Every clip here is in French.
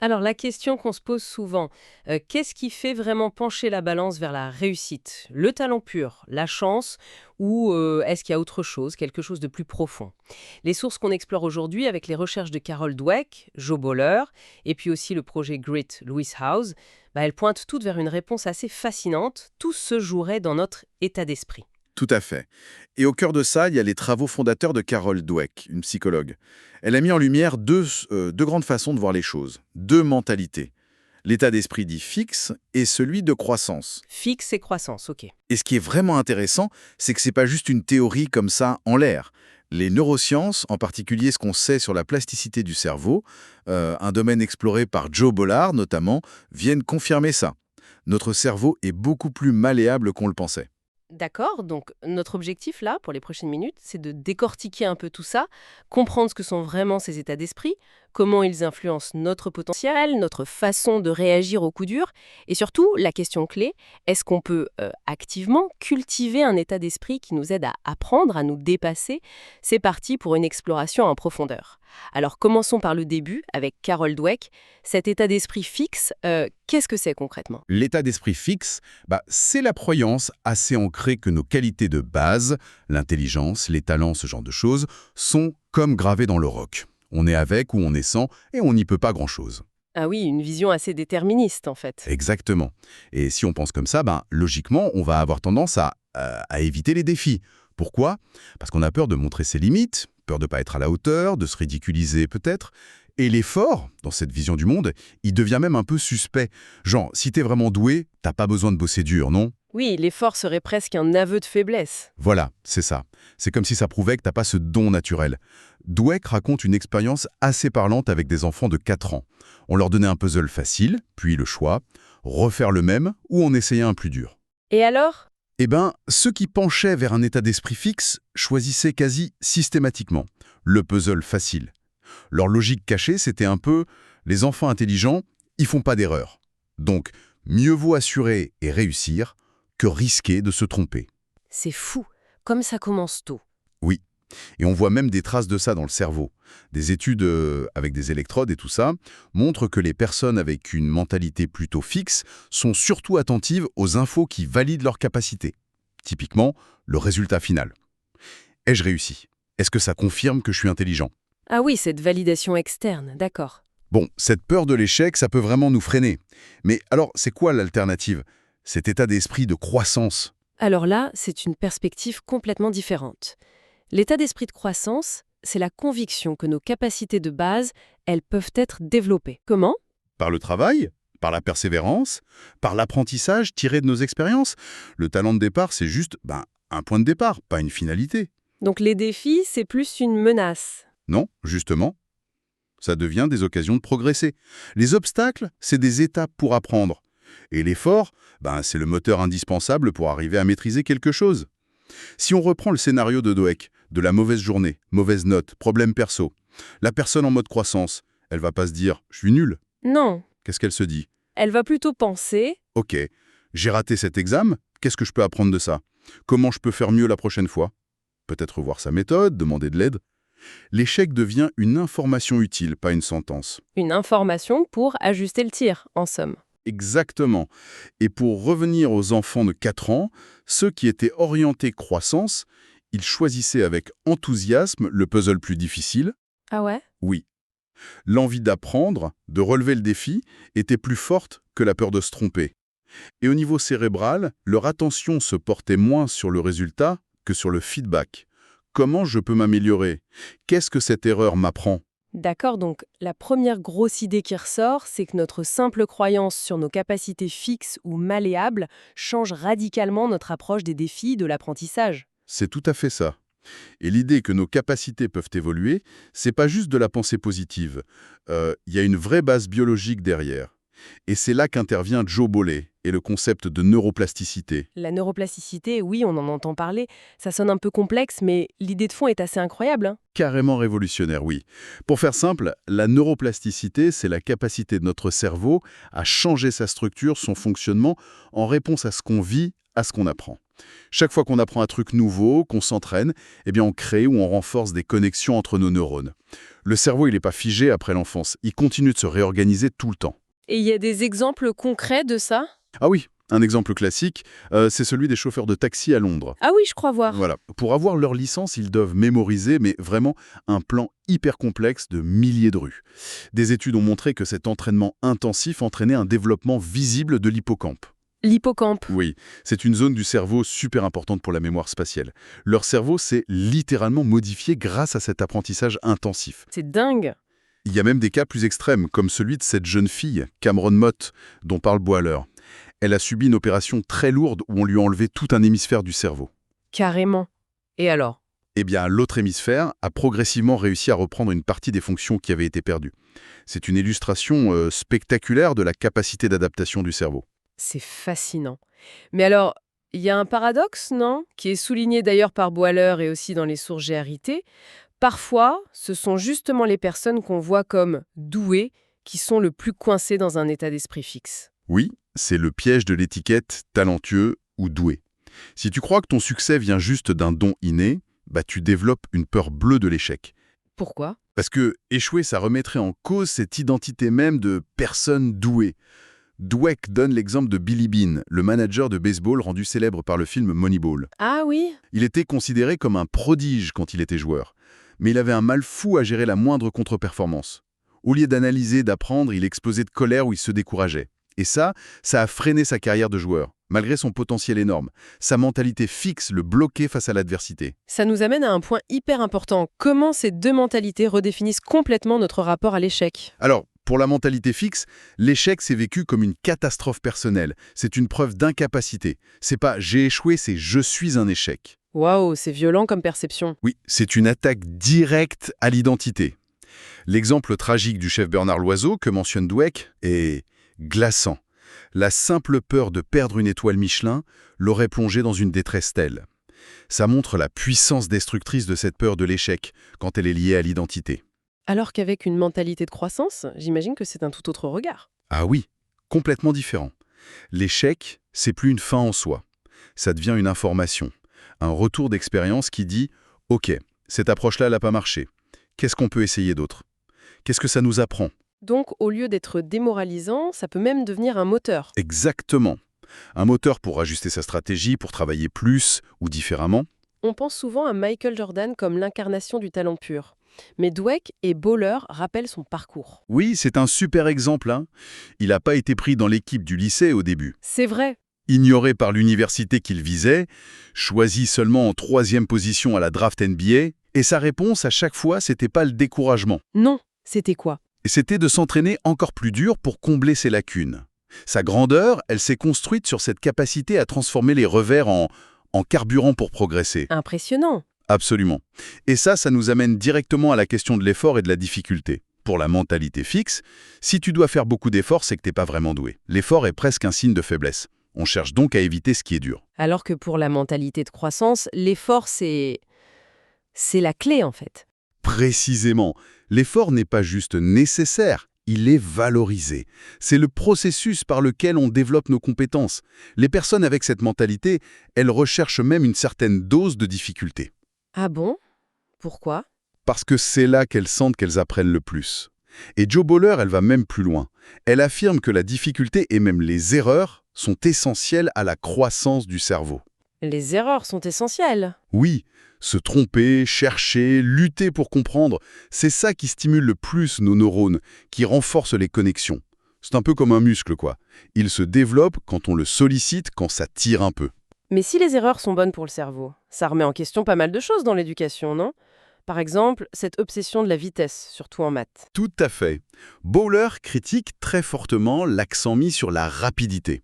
Alors, la question qu'on se pose souvent, qu'est-ce qui fait vraiment pencher la balance vers la réussite? Le talent pur, la chance ou est-ce qu'il y a autre chose, quelque chose de plus profond? Les sources qu'on explore aujourd'hui avec les recherches de Carol Dweck, Joe Boller et puis aussi le projet Grit Louis House, elles pointent toutes vers une réponse assez fascinante. Tout se jouerait dans notre état d'esprit. Tout à fait. Et au cœur de ça, il y a les travaux fondateurs de Carol Dweck, une psychologue. Elle a mis en lumière deux grandes façons de voir les choses, deux mentalités. L'état d'esprit dit fixe et celui de croissance. Fixe et croissance, ok. Et ce qui est vraiment intéressant, c'est que c'est pas juste une théorie comme ça en l'air. Les neurosciences, en particulier ce qu'on sait sur la plasticité du cerveau, un domaine exploré par Joe Bollard notamment, viennent confirmer ça. Notre cerveau est beaucoup plus malléable qu'on le pensait. D'accord, donc notre objectif là, pour les prochaines minutes, c'est de décortiquer un peu tout ça, comprendre ce que sont vraiment ces états d'esprit, comment ils influencent notre potentiel, notre façon de réagir aux coups durs, et surtout, la question clé, est-ce qu'on peut activement cultiver un état d'esprit qui nous aide à apprendre, à nous dépasser? C'est parti pour une exploration en profondeur. Alors commençons par le début, avec Carol Dweck. Cet état d'esprit fixe, qu'est-ce que c'est concrètement? L'état d'esprit fixe, c'est la croyance assez ancrée que nos qualités de base, l'intelligence, les talents, ce genre de choses, sont comme gravées dans le roc. On est avec ou on est sans, et on n'y peut pas grand-chose. Ah oui, une vision assez déterministe en fait. Exactement. Et si on pense comme ça, logiquement, on va avoir tendance à éviter les défis. Pourquoi? Parce qu'on a peur de montrer ses limites, peur de ne pas être à la hauteur, de se ridiculiser peut-être. Et l'effort, dans cette vision du monde, il devient même un peu suspect. Genre, si t'es vraiment doué, t'as pas besoin de bosser dur, non? Oui, l'effort serait presque un aveu de faiblesse. Voilà, c'est ça. C'est comme si ça prouvait que t'as pas ce don naturel. Dweck raconte une expérience assez parlante avec des enfants de 4 ans. On leur donnait un puzzle facile, puis le choix, refaire le même ou en essayer un plus dur. Et alors? Eh ben, ceux qui penchaient vers un état d'esprit fixe choisissaient quasi systématiquement le puzzle facile. Leur logique cachée, c'était un peu « les enfants intelligents, ils font pas d'erreur. Donc, mieux vaut assurer et réussir que risquer de se tromper. » C'est fou, comme ça commence tôt. Oui, et on voit même des traces de ça dans le cerveau. Des études avec des électrodes et tout ça montrent que les personnes avec une mentalité plutôt fixe sont surtout attentives aux infos qui valident leurs capacités. Typiquement, le résultat final. Ai-je réussi? Est-ce que ça confirme que je suis intelligent? Ah oui, cette validation externe, d'accord. Bon, cette peur de l'échec, ça peut vraiment nous freiner. Mais alors, c'est quoi l'alternative? Cet état d'esprit de croissance. Alors là, c'est une perspective complètement différente. L'état d'esprit de croissance, c'est la conviction que nos capacités de base, elles peuvent être développées. Comment? Par le travail? Par la persévérance? Par l'apprentissage tiré de nos expériences? Le talent de départ, c'est juste un point de départ, pas une finalité. Donc les défis, c'est plus une menace. Non, justement. Ça devient des occasions de progresser. Les obstacles, c'est des étapes pour apprendre. Et l'effort, c'est le moteur indispensable pour arriver à maîtriser quelque chose. Si on reprend le scénario de Dweck, de la mauvaise journée, mauvaise note, problème perso, la personne en mode croissance, elle va pas se dire « je suis nul ». Non, Qu'est-ce qu'elle se dit? elle va plutôt penser. Ok, j'ai raté cet examen, qu'est-ce que je peux apprendre de ça? Comment je peux faire mieux la prochaine fois? Peut-être revoir sa méthode, demander de l'aide. L'échec devient une information utile, pas une sentence. Une information pour ajuster le tir, en somme. Exactement. Et pour revenir aux enfants de 4 ans, ceux qui étaient orientés croissance, ils choisissaient avec enthousiasme le puzzle plus difficile. Ah ouais? Oui. L'envie d'apprendre, de relever le défi, était plus forte que la peur de se tromper. Et au niveau cérébral, leur attention se portait moins sur le résultat que sur le feedback. Comment je peux m'améliorer? Qu'est-ce que cette erreur m'apprend? D'accord, donc la première grosse idée qui ressort, c'est que notre simple croyance sur nos capacités fixes ou malléables change radicalement notre approche des défis de l'apprentissage. C'est tout à fait ça. Et l'idée que nos capacités peuvent évoluer, c'est pas juste de la pensée positive. Il y a une vraie base biologique derrière. Et c'est là qu'intervient Joe Bowley et le concept de neuroplasticité. La neuroplasticité, oui, on en entend parler. Ça sonne un peu complexe, mais l'idée de fond est assez incroyable, hein. Carrément révolutionnaire, oui. Pour faire simple, la neuroplasticité, c'est la capacité de notre cerveau à changer sa structure, son fonctionnement, en réponse à ce qu'on vit, à ce qu'on apprend. Chaque fois qu'on apprend un truc nouveau, qu'on s'entraîne, eh bien on crée ou on renforce des connexions entre nos neurones. Le cerveau, il n'est pas figé après l'enfance, il continue de se réorganiser tout le temps. Et il y a des exemples concrets de ça? Ah oui, un exemple classique, c'est celui des chauffeurs de taxi à Londres. Ah oui, je crois voir. Voilà. Pour avoir leur licence, ils doivent mémoriser, mais vraiment, un plan hyper complexe de milliers de rues. Des études ont montré que cet entraînement intensif entraînait un développement visible de l'hippocampe. L'hippocampe. Oui, c'est une zone du cerveau super importante pour la mémoire spatiale. Leur cerveau s'est littéralement modifié grâce à cet apprentissage intensif. C'est dingue. Il y a même des cas plus extrêmes, comme celui de cette jeune fille, Cameron Mott, dont parle Boiler. Elle a subi une opération très lourde où on lui a enlevé tout un hémisphère du cerveau. Carrément. Et alors? Eh bien, l'autre hémisphère a progressivement réussi à reprendre une partie des fonctions qui avaient été perdues. C'est une illustration spectaculaire de la capacité d'adaptation du cerveau. C'est fascinant. Mais alors, il y a un paradoxe, non? Qui est souligné d'ailleurs par Boiler et aussi dans les sources GRIT. Parfois, ce sont justement les personnes qu'on voit comme douées qui sont le plus coincées dans un état d'esprit fixe. Oui, c'est le piège de l'étiquette talentueux ou doué. Si tu crois que ton succès vient juste d'un don inné, tu développes une peur bleue de l'échec. Pourquoi? Parce que échouer, ça remettrait en cause cette identité même de personne douée. Dweck donne l'exemple de Billy Beane, le manager de baseball rendu célèbre par le film Moneyball. Ah oui? Il était considéré comme un prodige quand il était joueur, mais il avait un mal fou à gérer la moindre contre-performance. Au lieu d'analyser, d'apprendre, il explosait de colère ou il se décourageait. Et ça a freiné sa carrière de joueur, malgré son potentiel énorme. Sa mentalité fixe le bloquait face à l'adversité. Ça nous amène à un point hyper important. Comment ces deux mentalités redéfinissent complètement notre rapport à l'échec? Alors, pour la mentalité fixe, l'échec s'est vécu comme une catastrophe personnelle. C'est une preuve d'incapacité. C'est pas « j'ai échoué », c'est « je suis un échec ». Waouh, c'est violent comme perception. Oui, c'est une attaque directe à l'identité. L'exemple tragique du chef Bernard Loiseau, que mentionne Dweck, est glaçant. La simple peur de perdre une étoile Michelin l'aurait plongé dans une détresse telle. Ça montre la puissance destructrice de cette peur de l'échec quand elle est liée à l'identité. Alors qu'avec une mentalité de croissance, j'imagine que c'est un tout autre regard. Ah oui, complètement différent. L'échec, c'est plus une fin en soi. Ça devient une information, un retour d'expérience qui dit « Ok, cette approche-là n'a pas marché. Qu'est-ce qu'on peut essayer d'autre? Qu'est-ce que ça nous apprend ?» Donc, au lieu d'être démoralisant, ça peut même devenir un moteur. Exactement. Un moteur pour ajuster sa stratégie, pour travailler plus ou différemment. On pense souvent à Michael Jordan comme l'incarnation du talent pur. Mais Dweck et Bowler rappellent son parcours. Oui, c'est un super exemple, hein. Il n'a pas été pris dans l'équipe du lycée au début. C'est vrai. Ignoré par l'université qu'il visait, choisi seulement en 3e position à la draft NBA, et sa réponse à chaque fois, c'était pas le découragement. Non, c'était quoi? C'était de s'entraîner encore plus dur pour combler ses lacunes. Sa grandeur, elle s'est construite sur cette capacité à transformer les revers en carburant pour progresser. Impressionnant. Absolument. Et ça nous amène directement à la question de l'effort et de la difficulté. Pour la mentalité fixe, si tu dois faire beaucoup d'efforts, c'est que t'es pas vraiment doué. L'effort est presque un signe de faiblesse. On cherche donc à éviter ce qui est dur. Alors que pour la mentalité de croissance, l'effort, c'est la clé en fait. Précisément, l'effort n'est pas juste nécessaire, il est valorisé. C'est le processus par lequel on développe nos compétences. Les personnes avec cette mentalité, elles recherchent même une certaine dose de difficulté. Ah bon? Pourquoi? Parce que c'est là qu'elles sentent qu'elles apprennent le plus. Et Jo Bowler, elle va même plus loin. Elle affirme que la difficulté et même les erreurs sont essentielles à la croissance du cerveau. Les erreurs sont essentielles. Oui, se tromper, chercher, lutter pour comprendre, c'est ça qui stimule le plus nos neurones, qui renforce les connexions. C'est un peu comme un muscle, quoi. Il se développe quand on le sollicite, quand ça tire un peu. Mais si les erreurs sont bonnes pour le cerveau, ça remet en question pas mal de choses dans l'éducation, non? Par exemple, cette obsession de la vitesse, surtout en maths. Tout à fait. Bowler critique très fortement l'accent mis sur la rapidité.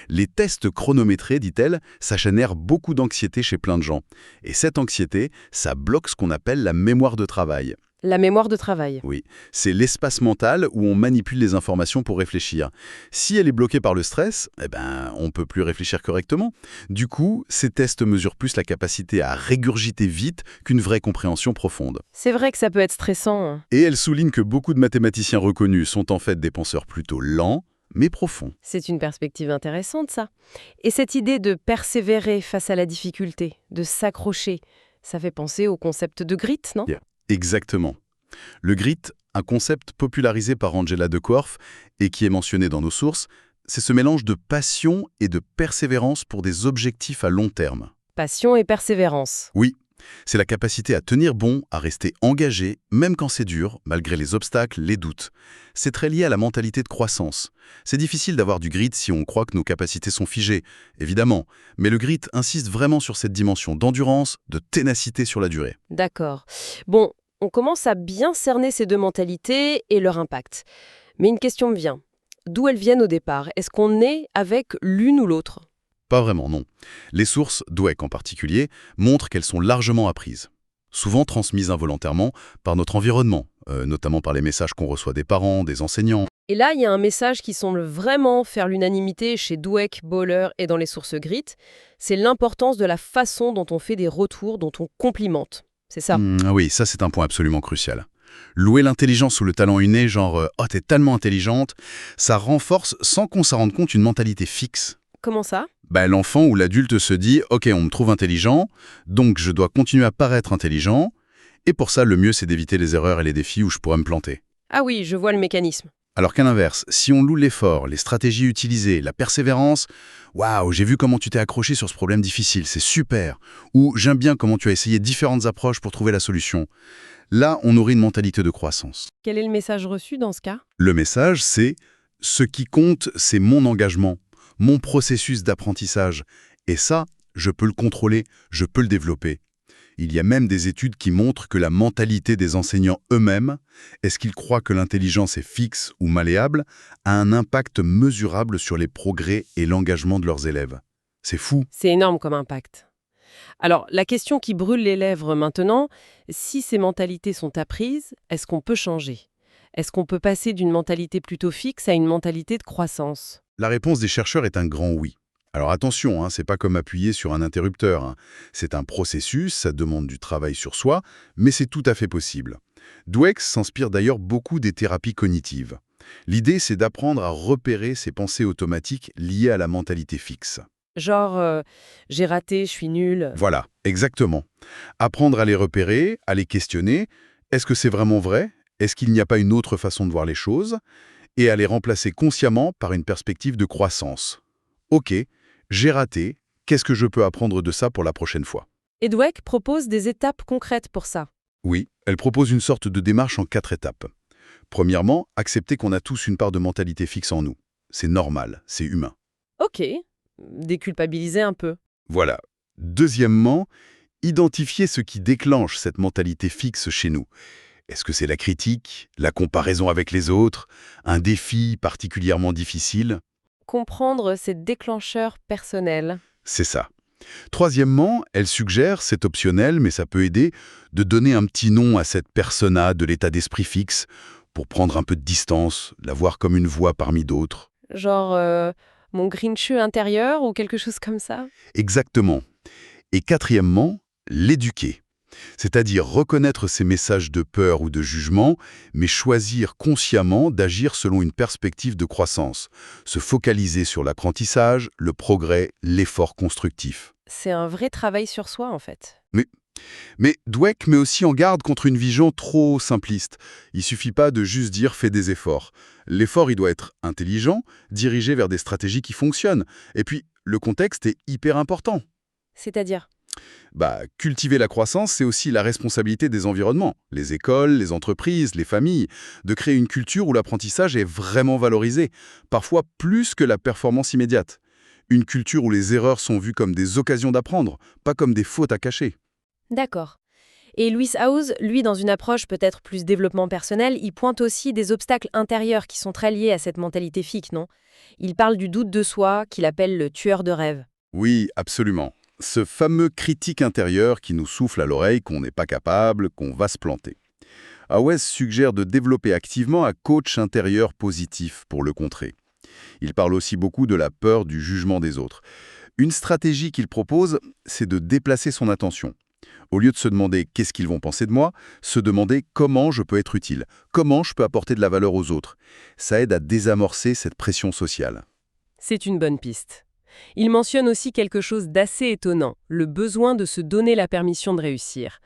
Les tests chronométrés, dit-elle, ça génère beaucoup d'anxiété chez plein de gens. Et cette anxiété, ça bloque ce qu'on appelle la mémoire de travail. La mémoire de travail. Oui, c'est l'espace mental où on manipule les informations pour réfléchir. Si elle est bloquée par le stress, on peut plus réfléchir correctement. Du coup, ces tests mesurent plus la capacité à régurgiter vite qu'une vraie compréhension profonde. C'est vrai que ça peut être stressant, hein. Et elle souligne que beaucoup de mathématiciens reconnus sont en fait des penseurs plutôt lents, mais profonds. C'est une perspective intéressante, ça. Et cette idée de persévérer face à la difficulté, de s'accrocher, ça fait penser au concept de grit, non? Yeah. Exactement. Le grit, un concept popularisé par Angela de Korff et qui est mentionné dans nos sources, c'est ce mélange de passion et de persévérance pour des objectifs à long terme. Passion et persévérance. Oui, c'est la capacité à tenir bon, à rester engagé, même quand c'est dur, malgré les obstacles, les doutes. C'est très lié à la mentalité de croissance. C'est difficile d'avoir du grit si on croit que nos capacités sont figées, évidemment, mais le grit insiste vraiment sur cette dimension d'endurance, de ténacité sur la durée. D'accord. Bon, on commence à bien cerner ces deux mentalités et leur impact. Mais une question me vient. D'où elles viennent au départ? Est-ce qu'on est avec l'une ou l'autre? Pas vraiment, non. Les sources, Dweck en particulier, montrent qu'elles sont largement apprises. Souvent transmises involontairement par notre environnement, notamment par les messages qu'on reçoit des parents, des enseignants. Et là, il y a un message qui semble vraiment faire l'unanimité chez Dweck, Boller et dans les sources Grit. C'est l'importance de la façon dont on fait des retours, dont on complimente. C'est ça. Oui, ça c'est un point absolument crucial. Louer l'intelligence ou le talent inné, genre « Oh, t'es tellement intelligente », ça renforce sans qu'on s'en rende compte une mentalité fixe. Comment ça? L'enfant ou l'adulte se dit « Ok, on me trouve intelligent, donc je dois continuer à paraître intelligent, et pour ça, le mieux c'est d'éviter les erreurs et les défis où je pourrais me planter. » Ah oui, je vois le mécanisme. Alors qu'à l'inverse, si on loue l'effort, les stratégies utilisées, la persévérance, « Waouh, j'ai vu comment tu t'es accroché sur ce problème difficile, c'est super !» ou « J'aime bien comment tu as essayé différentes approches pour trouver la solution », là, on aurait une mentalité de croissance. Quel est le message reçu dans ce cas? Le message, c'est « Ce qui compte, c'est mon engagement, mon processus d'apprentissage. Et ça, je peux le contrôler, je peux le développer. » Il y a même des études qui montrent que la mentalité des enseignants eux-mêmes, est-ce qu'ils croient que l'intelligence est fixe ou malléable, a un impact mesurable sur les progrès et l'engagement de leurs élèves. C'est fou. C'est énorme comme impact. Alors, la question qui brûle les lèvres maintenant, si ces mentalités sont apprises, est-ce qu'on peut changer? Est-ce qu'on peut passer d'une mentalité plutôt fixe à une mentalité de croissance? La réponse des chercheurs est un grand oui. Alors attention, c'est pas comme appuyer sur un interrupteur. C'est un processus, ça demande du travail sur soi, mais c'est tout à fait possible. Dweck s'inspire d'ailleurs beaucoup des thérapies cognitives. L'idée, c'est d'apprendre à repérer ces pensées automatiques liées à la mentalité fixe. Genre, j'ai raté, je suis nul. Voilà, exactement. Apprendre à les repérer, à les questionner. Est-ce que c'est vraiment vrai? Est-ce qu'il n'y a pas une autre façon de voir les choses? Et à les remplacer consciemment par une perspective de croissance. Ok, j'ai raté, qu'est-ce que je peux apprendre de ça pour la prochaine fois? Et Dweck propose des étapes concrètes pour ça. Oui, elle propose une sorte de démarche en 4 étapes. Premièrement, accepter qu'on a tous une part de mentalité fixe en nous. C'est normal, c'est humain. Ok, déculpabiliser un peu. Voilà. Deuxièmement, identifier ce qui déclenche cette mentalité fixe chez nous. Est-ce que c'est la critique, la comparaison avec les autres, un défi particulièrement difficile? Comprendre ces déclencheurs personnels. C'est ça. Troisièmement, elle suggère, c'est optionnel, mais ça peut aider, de donner un petit nom à cette persona de l'état d'esprit fixe pour prendre un peu de distance, la voir comme une voix parmi d'autres. Genre, mon grincheux intérieur ou quelque chose comme ça? Exactement. Et quatrièmement, l'éduquer. C'est-à-dire reconnaître ces messages de peur ou de jugement, mais choisir consciemment d'agir selon une perspective de croissance, se focaliser sur l'apprentissage, le progrès, l'effort constructif. C'est un vrai travail sur soi, en fait. Mais Dweck met aussi en garde contre une vision trop simpliste. Il suffit pas de juste dire « fais des efforts ». L'effort, il doit être intelligent, dirigé vers des stratégies qui fonctionnent. Et puis, le contexte est hyper important. C'est-à-dire? Cultiver la croissance, c'est aussi la responsabilité des environnements, les écoles, les entreprises, les familles, de créer une culture où l'apprentissage est vraiment valorisé, parfois plus que la performance immédiate. Une culture où les erreurs sont vues comme des occasions d'apprendre, pas comme des fautes à cacher. D'accord. Et Lewis Howes, lui, dans une approche peut-être plus développement personnel, il pointe aussi des obstacles intérieurs qui sont très liés à cette mentalité fixe, non? Il parle du doute de soi, qu'il appelle le tueur de rêve. Oui, absolument. Ce fameux critique intérieur qui nous souffle à l'oreille qu'on n'est pas capable, qu'on va se planter. Hawes suggère de développer activement un coach intérieur positif pour le contrer. Il parle aussi beaucoup de la peur du jugement des autres. Une stratégie qu'il propose, c'est de déplacer son attention. Au lieu de se demander qu'est-ce qu'ils vont penser de moi, se demander comment je peux être utile, comment je peux apporter de la valeur aux autres. Ça aide à désamorcer cette pression sociale. C'est une bonne piste. Il mentionne aussi quelque chose d'assez étonnant, le besoin de se donner la permission de réussir.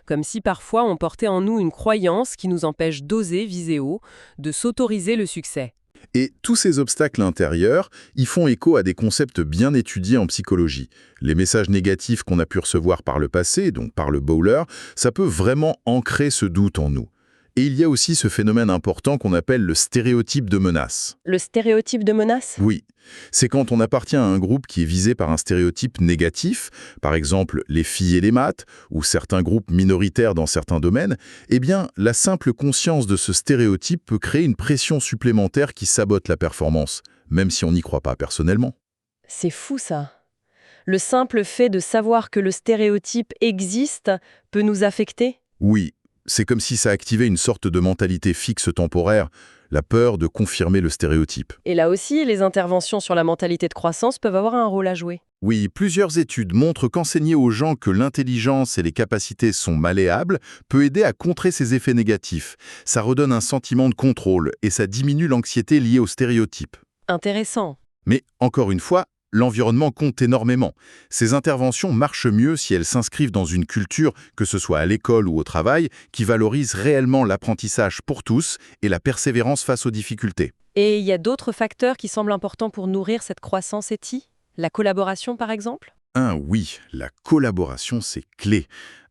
Comme si parfois on portait en nous une croyance qui nous empêche d'oser viser haut, de s'autoriser le succès. Et tous ces obstacles intérieurs, ils font écho à des concepts bien étudiés en psychologie. Les messages négatifs qu'on a pu recevoir par le passé, donc par le bowler, ça peut vraiment ancrer ce doute en nous. Et il y a aussi ce phénomène important qu'on appelle le stéréotype de menace. Le stéréotype de menace ? Oui, c'est quand on appartient à un groupe qui est visé par un stéréotype négatif, par exemple les filles et les maths, ou certains groupes minoritaires dans certains domaines, eh bien, la simple conscience de ce stéréotype peut créer une pression supplémentaire qui sabote la performance, même si on n'y croit pas personnellement. C'est fou ça. Le simple fait de savoir que le stéréotype existe peut nous affecter ? Oui, c'est comme si ça activait une sorte de mentalité fixe temporaire, la peur de confirmer le stéréotype. Et là aussi, les interventions sur la mentalité de croissance peuvent avoir un rôle à jouer. Oui, plusieurs études montrent qu'enseigner aux gens que l'intelligence et les capacités sont malléables peut aider à contrer ces effets négatifs. Ça redonne un sentiment de contrôle et ça diminue l'anxiété liée aux stéréotypes. Intéressant. Mais encore une fois, l'environnement compte énormément. Ces interventions marchent mieux si elles s'inscrivent dans une culture, que ce soit à l'école ou au travail, qui valorise réellement l'apprentissage pour tous et la persévérance face aux difficultés. Et il y a d'autres facteurs qui semblent importants pour nourrir cette croissance ETI ? La collaboration, par exemple ? Oui, la collaboration, c'est clé.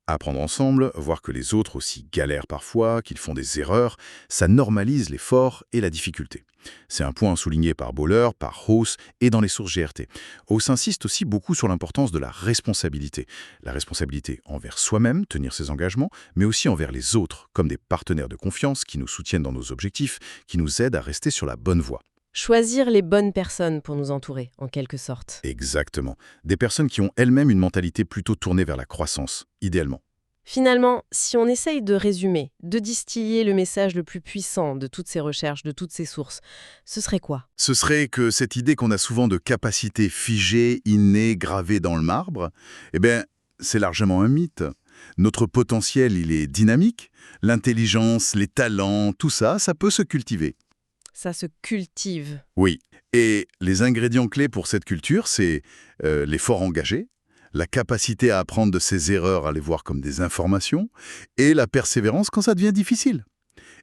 Apprendre ensemble, voir que les autres aussi galèrent parfois, qu'ils font des erreurs, ça normalise l'effort et la difficulté. C'est un point souligné par Bowler, par Hauss et dans les sources GRT. Hauss insiste aussi beaucoup sur l'importance de la responsabilité. La responsabilité envers soi-même, tenir ses engagements, mais aussi envers les autres, comme des partenaires de confiance qui nous soutiennent dans nos objectifs, qui nous aident à rester sur la bonne voie. Choisir les bonnes personnes pour nous entourer, en quelque sorte. Exactement. Des personnes qui ont elles-mêmes une mentalité plutôt tournée vers la croissance, idéalement. Finalement, si on essaye de résumer, de distiller le message le plus puissant de toutes ces recherches, de toutes ces sources, ce serait quoi ? Ce serait que cette idée qu'on a souvent de capacité figée, innée, gravée dans le marbre, eh bien, c'est largement un mythe. Notre potentiel, il est dynamique. L'intelligence, les talents, tout ça, ça peut se cultiver. Ça se cultive. Oui. Et les ingrédients clés pour cette culture, c'est l'effort engagé, la capacité à apprendre de ses erreurs, à les voir comme des informations, et la persévérance quand ça devient difficile.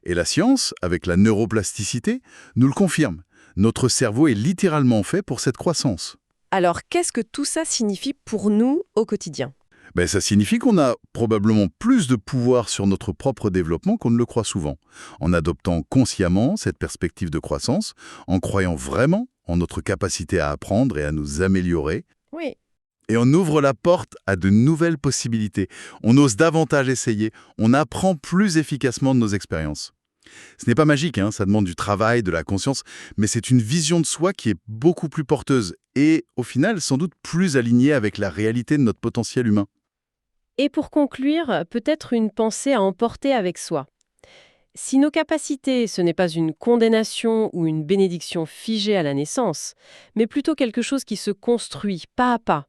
Et la science, avec la neuroplasticité, nous le confirme. Notre cerveau est littéralement fait pour cette croissance. Alors, qu'est-ce que tout ça signifie pour nous au quotidien ? Ça signifie qu'on a probablement plus de pouvoir sur notre propre développement qu'on ne le croit souvent. En adoptant consciemment cette perspective de croissance, en croyant vraiment en notre capacité à apprendre et à nous améliorer, Oui. et on ouvre la porte à de nouvelles possibilités. On ose davantage essayer, on apprend plus efficacement de nos expériences. Ce n'est pas magique, ça demande du travail, de la conscience, mais c'est une vision de soi qui est beaucoup plus porteuse et, au final, sans doute plus alignée avec la réalité de notre potentiel humain. Et pour conclure, peut-être une pensée à emporter avec soi. Si nos capacités, ce n'est pas une condamnation ou une bénédiction figée à la naissance, mais plutôt quelque chose qui se construit pas à pas,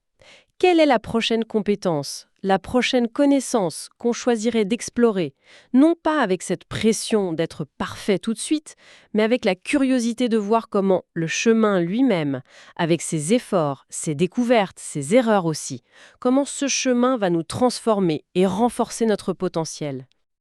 quelle est la prochaine compétence, la prochaine connaissance qu'on choisirait d'explorer, non pas avec cette pression d'être parfait tout de suite, mais avec la curiosité de voir comment le chemin lui-même, avec ses efforts, ses découvertes, ses erreurs aussi, comment ce chemin va nous transformer et renforcer notre potentiel.